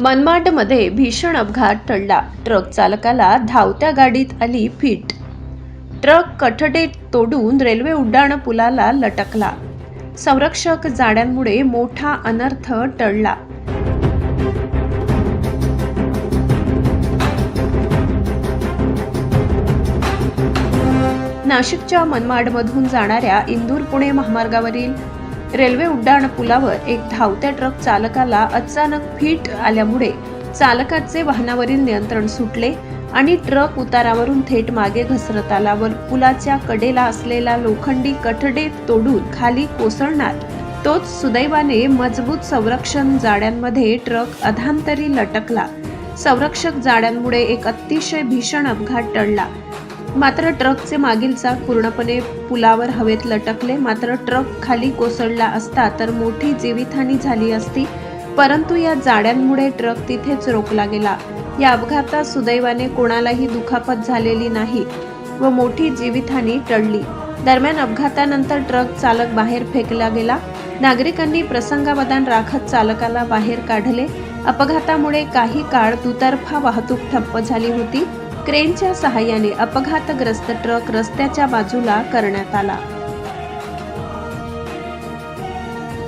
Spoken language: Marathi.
मनमाडमध्ये भीषण अपघात टळला. ट्रक चालकाला धावत्या गाडीत आली फीट. ट्रक कठडे तोडून रेल्वे उड्डाण पुलाला लटकला. संरक्षक जाळ्यांमुळे मोठा अनर्थ टळला. नाशिकच्या मनमाडमधून जाणाऱ्या इंदूर-पुणे महामार्गावरील रेल्वे उड्डाण पुलावर एक धावत्या ट्रक चालकाला अचानक फीट आल्यामुळे चालकाचे वाहनावरील नियंत्रण सुटले आणि ट्रक उतारावरून थेट मागे घसरत आला व पुलाच्या कडेला असलेला लोखंडी कठडे तोडून खाली कोसळणार. तोच सुदैवाने मजबूत संरक्षण जाळ्यांमध्ये ट्रक अधांतरी लटकला. संरक्षक जाळ्यांमुळे एक अतिशय भीषण अपघात टळला. मात्र ट्रकचे मागील चाक पूर्णपणे पुलावर हवेत लटकले. मात्र ट्रक खाली कोसळला असता तर मोठी जीवितहानी झाली असती, परंतु या जाळ्यांमुळे ट्रक तिथेच रोखला गेला. या अपघातात सुदैवाने कोणालाही दुखापत झालेली नाही व मोठी जीवितहानी टळली. दरम्यान अपघातानंतर ट्रक चालक बाहेर फेकला गेला. नागरिकांनी प्रसंगावधान राखत चालकाला बाहेर काढले. अपघातामुळे काही काळ दुतर्फा वाहतूक ठप्प झाली होती. क्रेनच्या सहाय्याने अपघातग्रस्त ट्रक रस्त्याच्या बाजूला करण्यात आला.